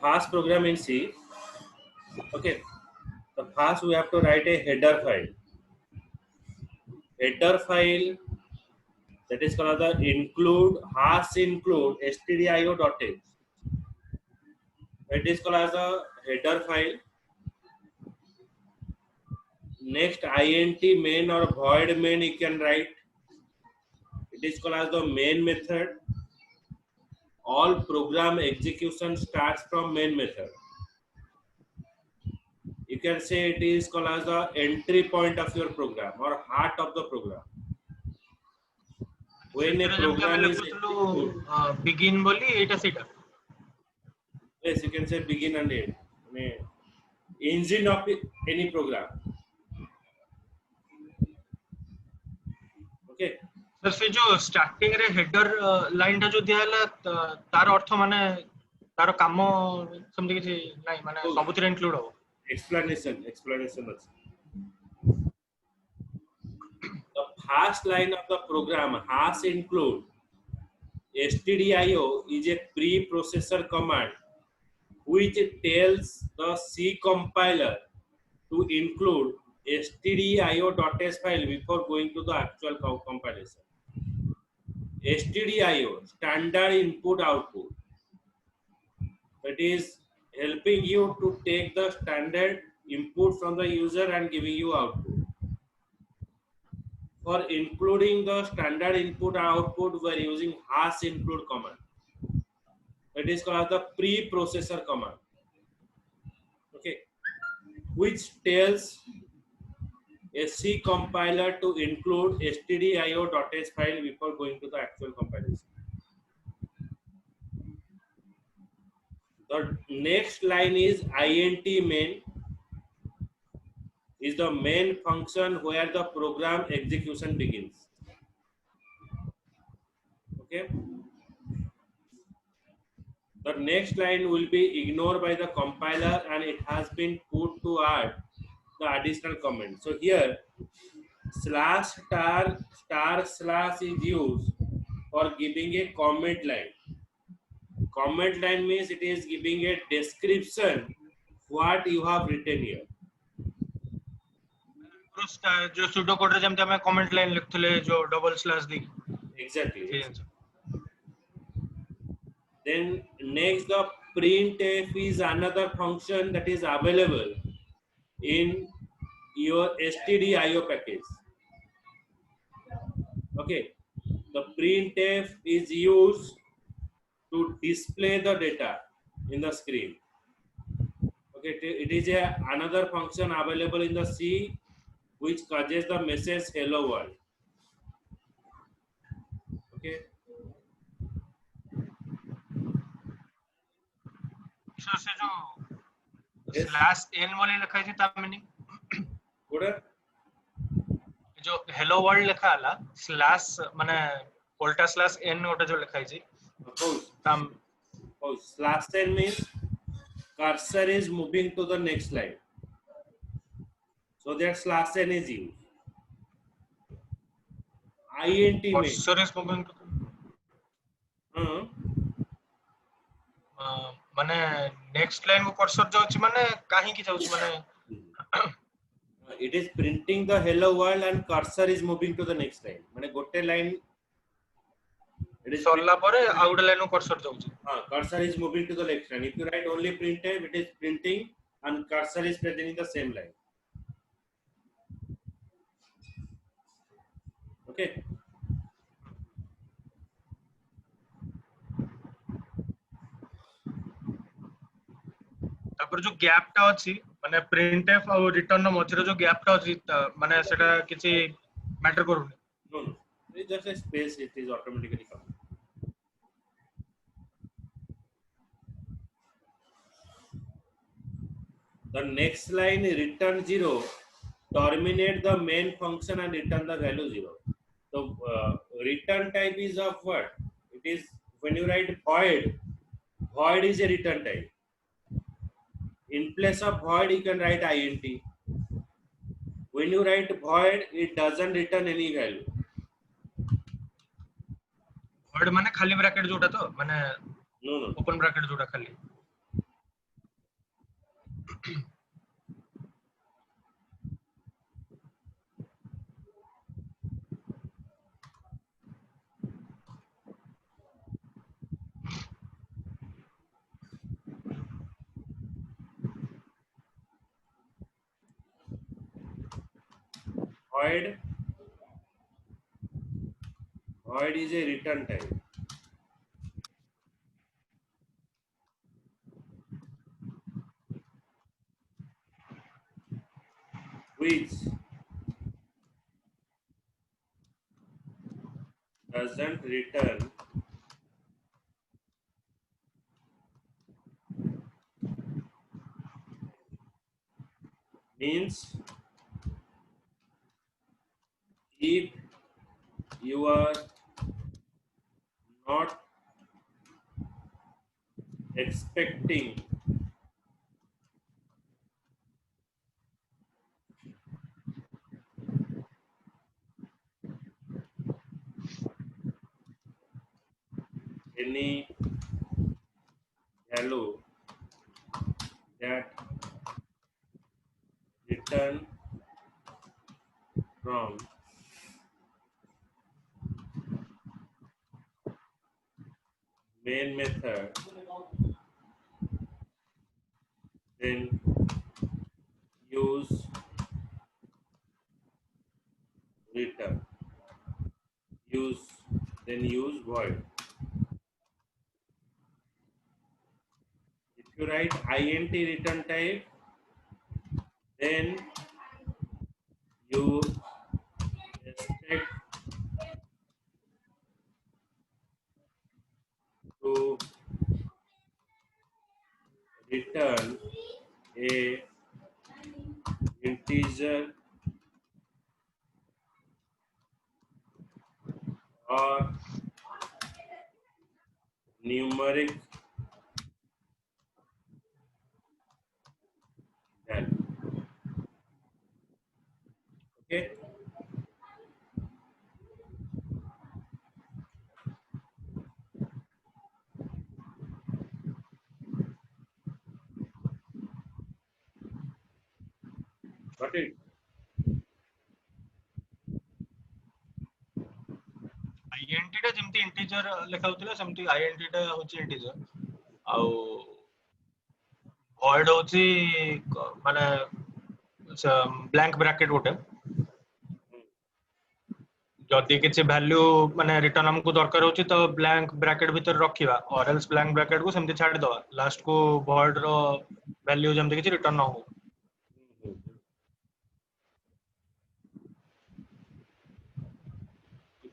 first program in C. Okay, the first we have to write a header file. Header file that is called the include include stdio.h. It is called as a header file. Next int main or void main you can write. It is called as the main method. All program execution starts from main method. You can say it is called as the entry point of your program or heart of the program. When a program is begin boli eta sita. Yes, you can say begin and end. Engine of any program. Okay. Sir से जो starting रे header line टा जो दियाला तार अर्थ माने तार काम समझे कि नहीं माने सबुतिर इंक्लूड हो explanation the first line of the program has include stdio is a preprocessor command which tells the C compiler to include stdio.h file before going to the actual compilation. stdio, standard input output, that is helping you to take the standard input from the user and giving you output. For including the standard input output, we are using include command. That is called the preprocessor command. Okay, which tells a C compiler to include stdio.h file before going to the actual compilation. The next line is int main is the main function where the program execution begins. Okay. The next line will be ignored by the compiler and it has been put to add the additional comment. So here /*/ is used for giving a comment line. Comment line means it is giving a description what you have written here. जो pseudo code रे जेमते हमें comment line लिखथले जो double slash the exactly. Then next the printf is another function that is available in your stdio package. Okay, the printf is used to display the data in the screen. Okay, it is another function available in the C which causes the message hello world. Okay. Sir से जो slash n वाली लिखा है ता meaning कोडा जो hello world लिखा आला स्लैश माने उल्टा स्लैश n ओटा जो लिखा है जी तम slash n means cursor is moving to the next line, so that slash n is used. int means cursor is moving to माने नेक्स्ट लाइन को कर्सर जाउची माने काहे की जाउची माने it is printing the hello world and cursor is moving to the next line. माने गोटे लाइन it is सरला परे आउट लाइन को कर्सर जाउची cursor is moving to the next line. If you write only printf, it is printing and cursor is present in the same line. Okay. तापर जो gap टा अछि माने printf और return मझरे जो गैप टा अछि माने सेटा किछि matter करूनी no it is just a space, it is automatically coming. The next line return 0 terminate the main function and return the value 0. So return type is of what? It is when you write void is a return type. In place of void you can write int. When you write void it doesn't return any value. void माने खाली bracket जोटा तो माने no open bracket जोटा खाली void void is a return type. Which doesn't return means if you are not expecting any value that return from main method, then use return. Use use void. If you write int return type, then you expect to return a integer or numeric value. Okay. Got it? int ଟା ଯେମିତି integer ଲେଖା ହଉଥିଲା ସେମିତି int ଟା ହଉଛି integer ଆଉ void ହଉଛି ମାନେ blank bracket ଗୋଟେ ଯଦି କିଛି ଭ୍ୟାଲ୍ୟୁ ମାନେ ରିଟର୍ନ ଆମକୁ ଦରକାର ହଉଛି ତ ବ୍ଲାଙ୍କ ବ୍ରାକେଟ ଭିତରେ ରଖିବା or else ବ୍ଲାଙ୍କ ବ୍ରାକେଟ କୁ ସେମିତି ଛାଡ଼ିଦବା ଲାଷ୍ଟ କୁ void ର ଭ୍ୟାଲ୍ୟୁ ଯେମିତି କିଛି ରିଟର୍ନ ନ ହଉ।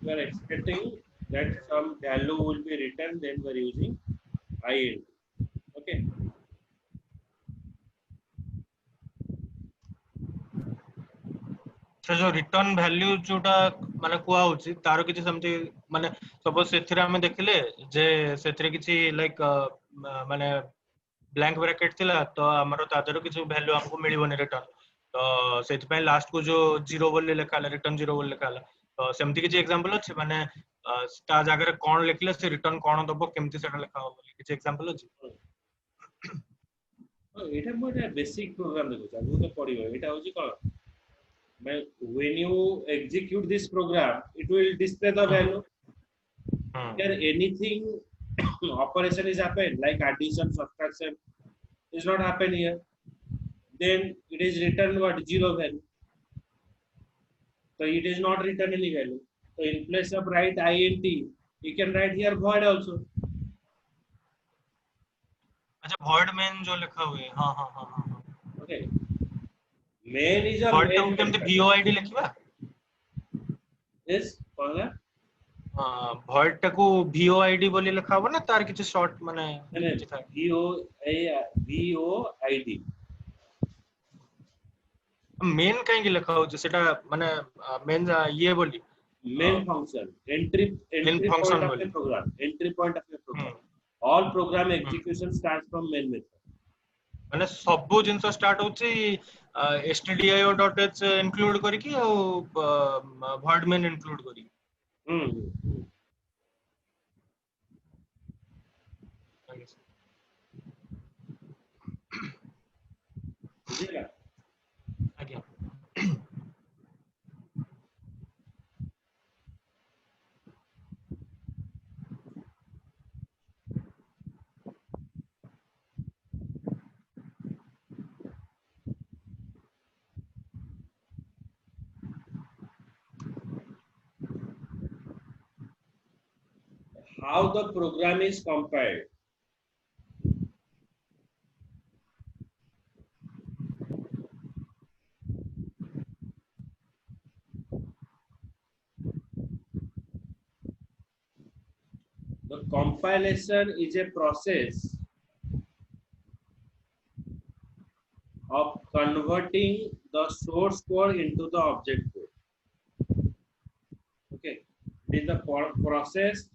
If you are expecting that some value will be returned, then we are using int. Okay. ସେ ଯୋଉ ରିଟର୍ନ ଭ୍ୟାଲ୍ୟୁ ଯୋଉଟା ମାନେ କୁହା ହଉଛି ତାର କିଛି ସେମିତି ମାନେ ସପୋଜ ସେଥିରେ ଆମେ ଦେଖିଲେ ଯେ ସେଥିରେ କିଛି ଲାଇକ ମାନେ ବ୍ଲାଙ୍କ ବ୍ରାକେଟ ଥିଲା ତ ଆମର ତା ଦେହରୁ କିଛି ଭ୍ୟାଲ୍ୟୁ ଆମକୁ ମିଳିବନି ରିଟର୍ନ ତ ସେଥିପାଇଁ ଲାଷ୍ଟ କୁ ଯୋଉ ଜିରୋ ବୋଲି ଲେଖା ହେଲା ରିଟର୍ନ ଜିରୋ ବୋଲି ଲେଖା ହେଲା ତ ସେମିତି କିଛି ଏକ୍ସାମ୍ପଲ ଅଛି ମାନେ ତା ଜାଗାରେ କଣ ଲେଖିଲେ ସେ ରିଟର୍ନ କଣ ଦବ କେମିତି ସେଟା ଲେଖା ହବ ବୋଲି କିଛି ଏକ୍ସାମ୍ପଲ ଅଛି? ଏଇଟା ମୁଁ ଏଟା ବେସିକ ପ୍ରୋଗ୍ରାମ ଦେଖୁଛି ଆଗକୁ ତ ପଡିବ ଏଇଟା ହଉଛି କଣ when you execute this program it will display the value. Here anything operation is happened like addition subtraction is not happen here, then it is returned what zero value, so it is not return any value, so in place of write int you can write here void also. अच्छा void main जो लिखा हुआ है हाँ हाँ हाँ हाँ okay, main is a void main टाକୁ केमती method. void लिखिबा yes कौन है void टाକୁ void बोली लिखा हबो ना तार किछि शॉर्ट माने किछि था void मेन काहे की लिखा होछ सेटा माने मेन ये बोली main function entry main point function of बोली a program, entry point of a program, all program execution starts from main method. माने सब जिंस स्टार्ट होची stdio.h इंक्लूड करी की void main इंक्लूड करी बुझिएगा आज्ञा how the program is compiled. The compilation is a process of converting the source code into the object code. Okay, it is the process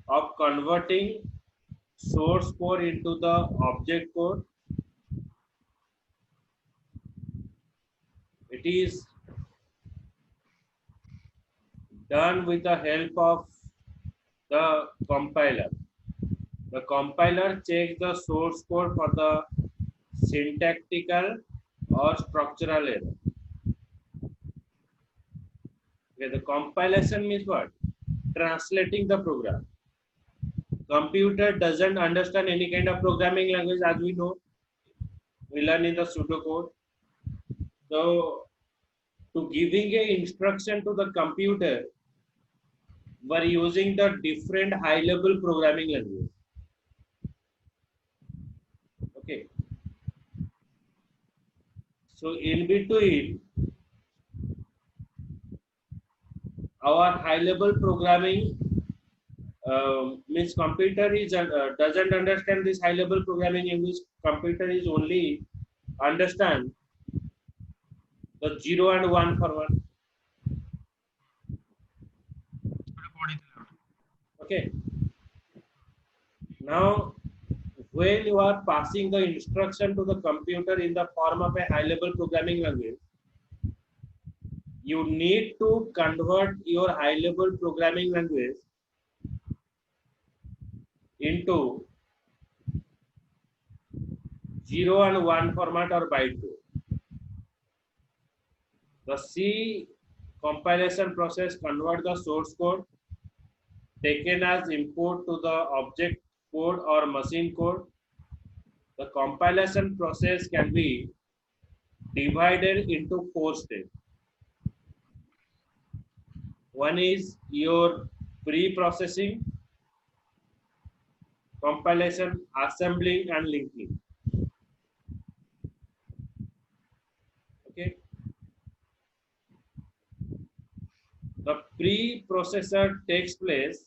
of converting source code into the object code. It is done with the help of the compiler. The compiler checks the source code for the syntactical or structural error. Okay, the compilation means what? Translating the program. Computer doesn't understand any kind of programming language, as we know. We learn in the pseudocode. So, to giving a instruction to the computer, we're using the different high-level programming language. Okay. So in between, our high-level programming means computer is doesn't understand this high-level programming language. Computer is only understand the 0 and 1 format. Okay. Now, when you are passing the instruction to the computer in the form of a high-level programming language, you need to convert your high-level programming language into 0 and 1 format or byte code. The C compilation process convert the source code taken as input to the object code or machine code. The compilation process can be divided into 4 steps. One is your pre-processing, compilation, assembling, and linking. Okay. The pre-processor takes place.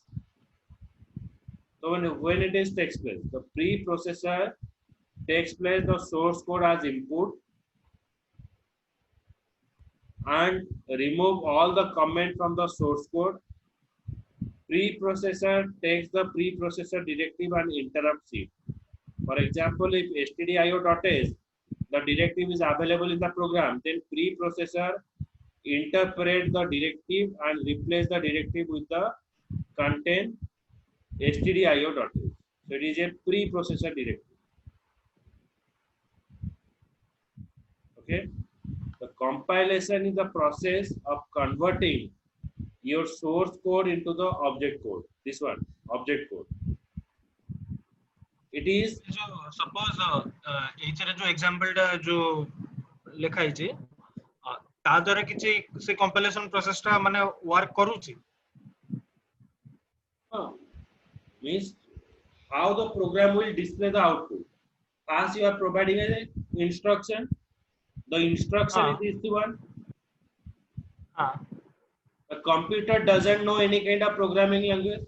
So when it is takes place, the pre-processor takes place the source code as input and remove all the comment from the source code. Preprocessor takes the preprocessor directive and interrupts it. For example, if stdio.h, the directive is available in the program, then preprocessor interpret the directive and replace the directive with the content stdio.h. So it is a preprocessor directive. Okay. The compilation is the process of converting your source code into the object code. This one, object code. It is suppose ଏଇଥିରେ जो example ଟା जो ଲେଖା ହେଇଛି ତା ଦ୍ୱାରା କିଛି ସେ compilation process ଟା ମାନେ work କରୁଛି means how the program will display the output. First you are providing an instruction. The instruction is this one. The computer doesn't know any kind of programming language.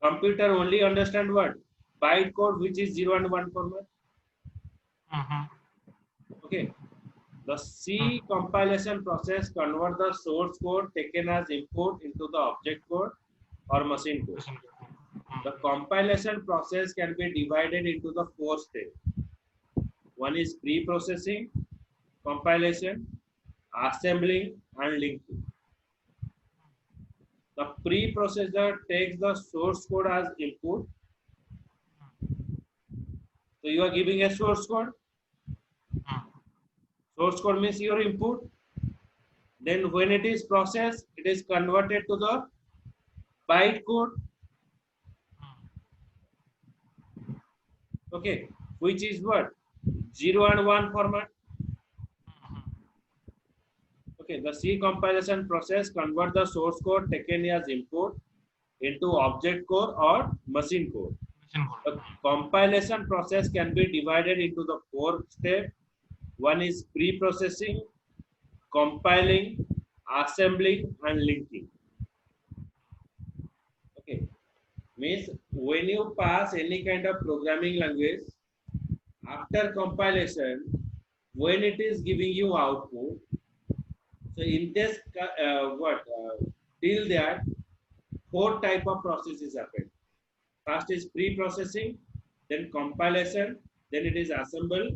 Computer only understand what? Byte code, which is 0 and 1 format. Okay. The C compilation process convert the source code taken as input into the object code or machine code. The compilation process can be divided into the 4 steps. One is pre-processing, compilation, assembling, and linking. The preprocessor takes the source code as input. So you are giving a source code. Source code means your input. Then when it is processed, it is converted to the byte code. Okay, which is what? 0 and 1 format. Okay, the C compilation process convert the source code taken as input into object core or machine core. The compilation process can be divided into the 4 steps. One is pre-processing, compiling, assembling, and linking. Okay, means when you pass any kind of programming language, after compilation, when it is giving you output, so in this till that 4 type of processes happen. First is pre-processing, then compilation, then it is assemble,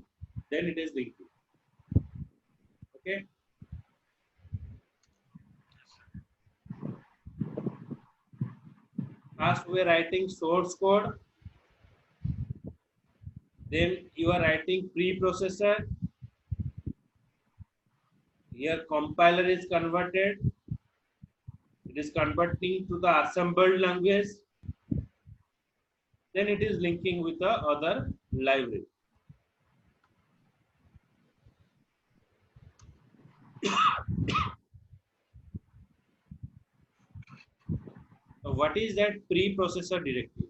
then it is linking. Okay. First we are writing source code, then you are writing pre-processor. Here compiler is converted. It is converting to the assembled language. Then it is linking with the other library. So what is that preprocessor directive?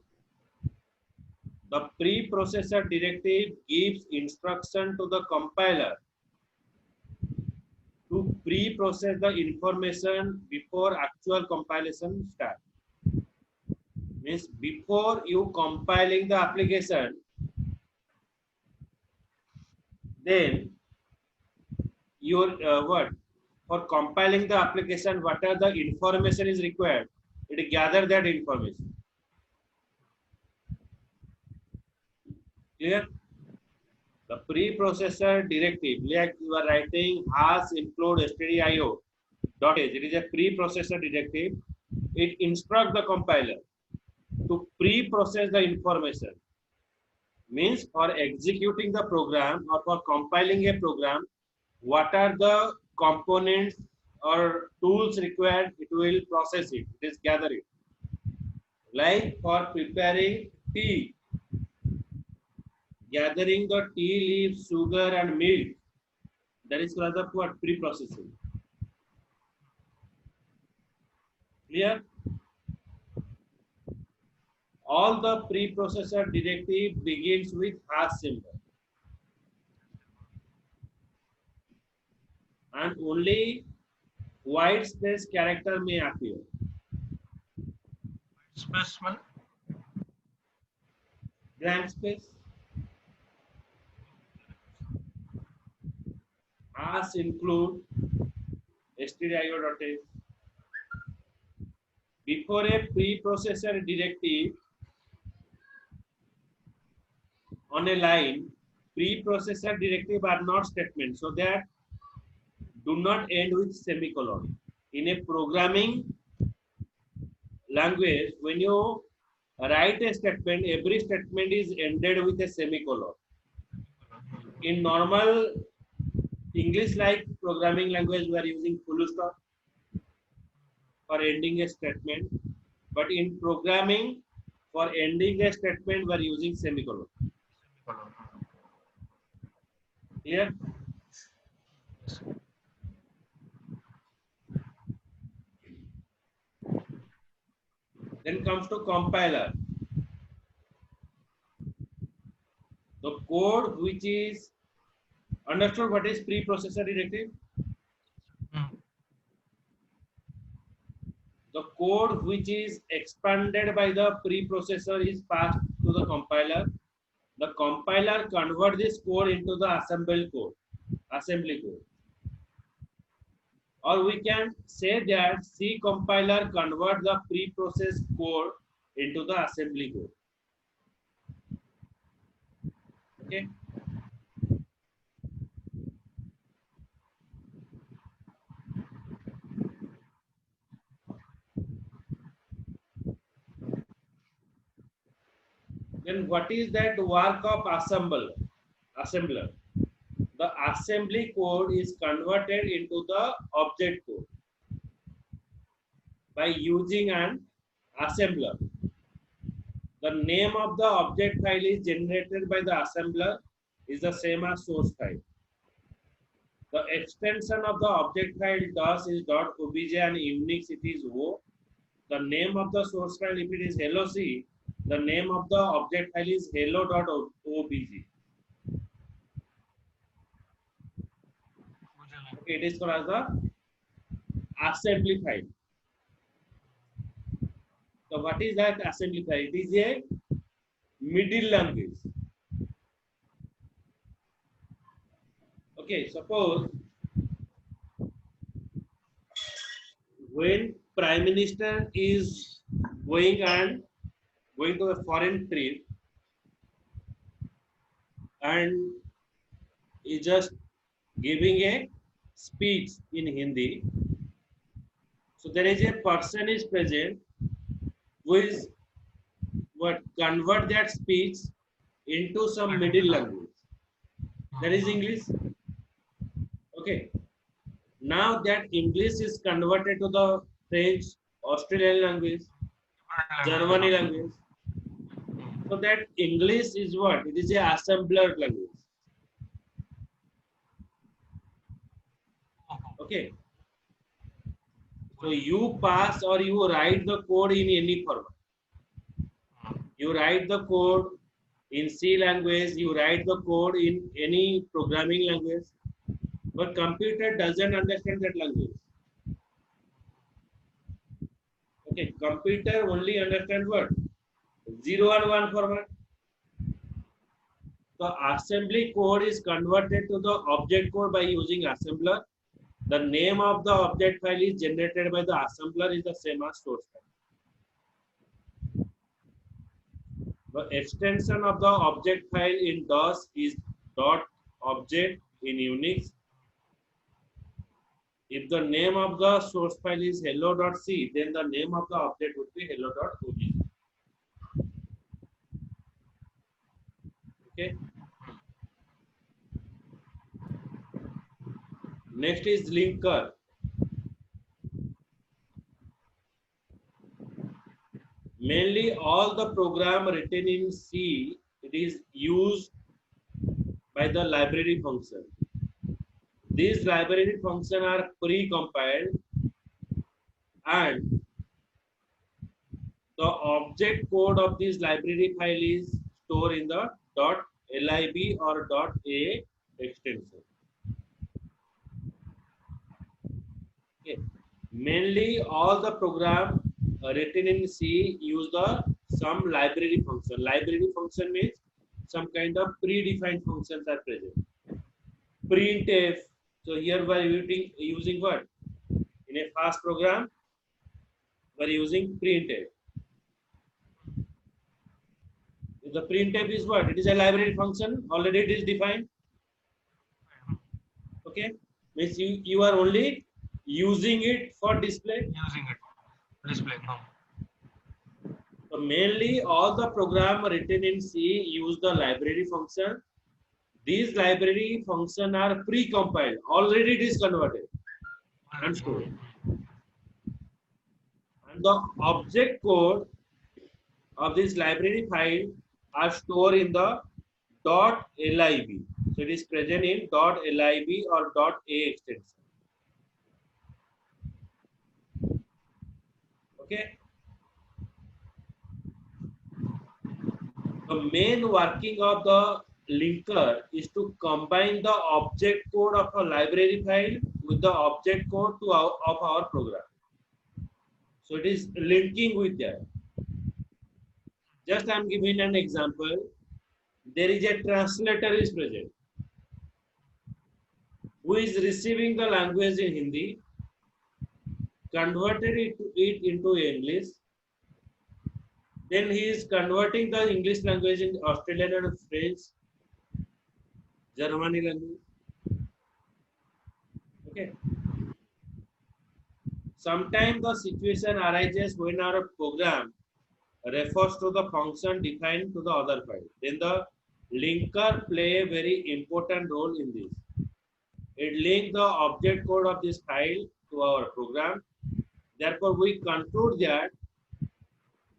The preprocessor directive gives instruction to the compiler to pre-process the information before actual compilation starts. Means before you compiling the application, then your what for compiling the application, what are the information is required, it gather that information. Clear? The preprocessor directive, like you are writing has include stdio dot h. It is a preprocessor directive. It instructs the compiler to pre-process the information. Means for executing the program or for compiling a program, what are the components or tools required, it will process it, it is gather it. Like for preparing tea, gathering the tea leaves, sugar and milk, that is called the what pre-processing. Clear? All the preprocessor directive begins with hash symbol. And only white space character may appear. Space man. Blank space. Hash include stdio.h. Before a preprocessor directive on a line, preprocessor directive are not statements, so that do not end with semicolon. In a programming language, when you write a statement, every statement is ended with a semicolon. In normal English like programming language, we are using full stop for ending a statement, but in programming, for ending a statement, we are using semicolon. Clear? Then comes to compiler. The code which is understood what is preprocessor directive? The code which is expanded by the preprocessor is passed to the compiler. The compiler convert this code into the assembly code. Or we can say that C compiler convert the preprocessed code into the assembly code. Okay. Then what is that work of assembler? The assembly code is converted into the object code by using an assembler. The name of the object file is generated by the assembler is the same as source file. The extension of the object file DOS is .obj and Unix it is O. the name of the source file, if it is hello C, the name of the object file is hello.obg. Okay, it is called as the assembly file. So what is that assembly file? It is a middle language. Okay, suppose when Prime Minister is going to a foreign trip and is just giving a speech in Hindi. So there is a person is present who is what convert that speech into some middle language. That is English. Okay. Now that English is converted to the French, Australian language, Germany language. So that English is what? It is a assembler language. Okay. So you pass or you write the code in any format. You write the code in C language, you write the code in any programming language, but computer doesn't understand that language. Okay, computer only understand what? 0 and 1 format. The assembly code is converted to the object code by using assembler. The name of the object file is generated by the assembler is the same as source file. The extension of the object file in DOS is .object in Unix. If the name of the source file is hello.c, then the name of the object would be hello.obg. Okay. Next is linker. Mainly all the program written in C, it is used by the library function. These library functions are pre-compiled and the object code of this library file is stored in the .lib or .a extension. Okay. Mainly all the program written in C use some library function. Library function means some kind of predefined functions are present. Printf. So here we are using what? In a fast program, we are using printf. The printf is what? It is a library function. Already it is defined. Okay. Means you are only using it for display. Using it. Display. No. So mainly all the program written in C use the library function. These library functions are pre-compiled. Already it is converted and stored. And the object code of this library file are stored in the .lib. So it is present in .lib or .a extension. Okay. The main working of the linker is to combine the object code of a library file with the object code of our program. So it is linking with that. Just I am giving an example. There is a translator is present who is receiving the language in Hindi, converted it into English. Then he is converting the English language in Australian and French, Germany language. Okay. Sometimes the situation arises when our program refers to the function defined to the other file. Then the linker play a very important role in this. It links the object code of this file to our program. Therefore, we conclude that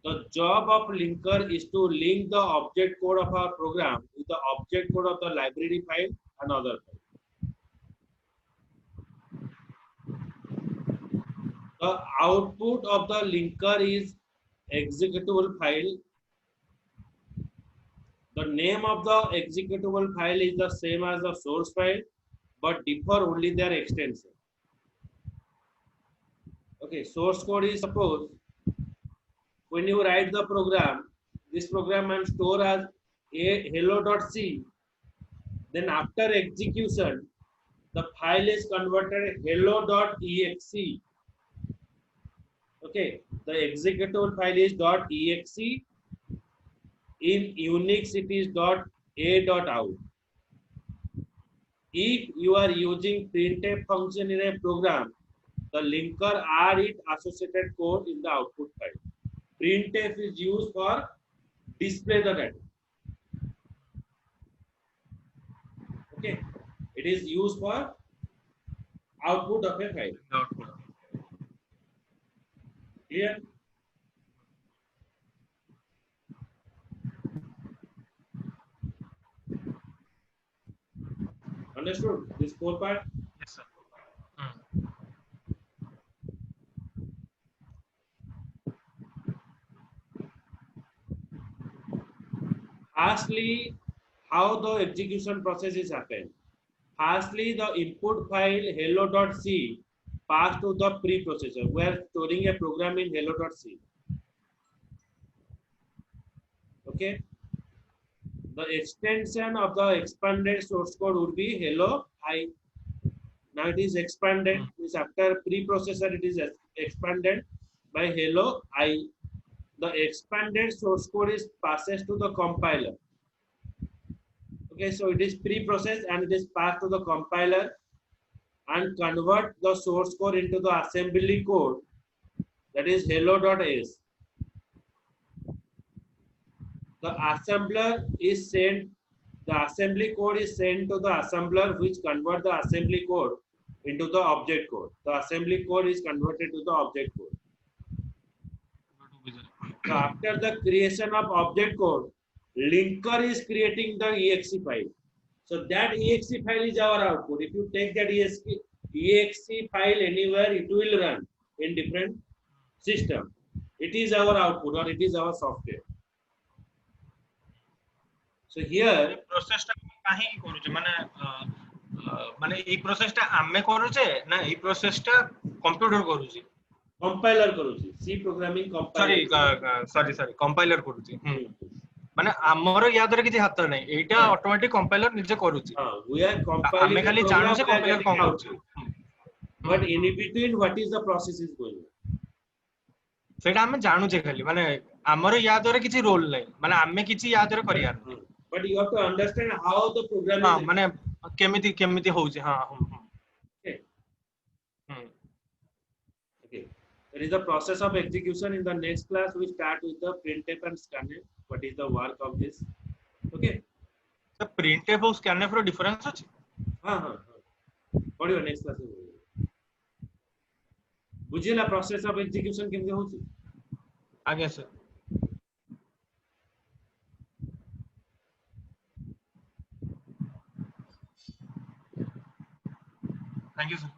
the job of linker is to link the object code of our program with the object code of the library file and other file. The output of the linker is executable file. The name of the executable file is the same as the source file, but differ only their extension. Okay, source code is, suppose when you write the program, this program and store as a hello.c. Then after execution, the file is converted hello.exe. Okay, the executable file is .exe. In Unix, it is .a.out. If you are using printf function in a program, the linker are its associated code in the output file. Printf is used for display the data. Okay, it is used for output of a file. output. Clear? Understood this core part? Yes, sir. Hmm. Firstly, how the execution process is happened. Firstly, the input file hello.c passed to the preprocessor. We are storing a program in hello.c. Okay. The extension of the expanded source code would be hello I. Now it is expanded. Means after preprocessor, it is expanded by hello I. The expanded source code is passes to the compiler. Okay, so it is pre-processed and it is passed to the compiler and convert the source code into the assembly code, that is hello.s. The assembler is sent, the assembly code is sent to the assembler, which convert the assembly code into the object code. The assembly code is converted to the object code. So after the creation of object code, linker is creating the exe file. So that exe file is our output. If you take that exe file anywhere, it will run in different system. It is our output or it is our software. So here, process टा काहे करूचे माने माने ई process टा आमे करूचे ना ई process टा कंप्यूटर करूची compiler करूची, C programming compiler. Sorry compiler करूची माने हमरो याद रे किछि हाथ नै एटा ऑटोमेटिक कंपाइलर निजे करूची We are compiling आमे a खाली program, जानु से we are compiler getting cone output. करूची But in between, what is the process is going on? सेटा हमें जानु छे खाली माने हमरो याद रे किछि रोल नै माने हमें किछि याद रे करियार नै But you have to understand how the program हां is. माने केमिति केमिति होउची हां Okay. Okay. That is the process of execution. In the next class, we start with the printf and scanf. What is the work of this? Okay. तो printf और scanf रो difference अछि हाँ. पढ़ियो next class. बुझिला process of execution केमते होची? आगे sir thank you sir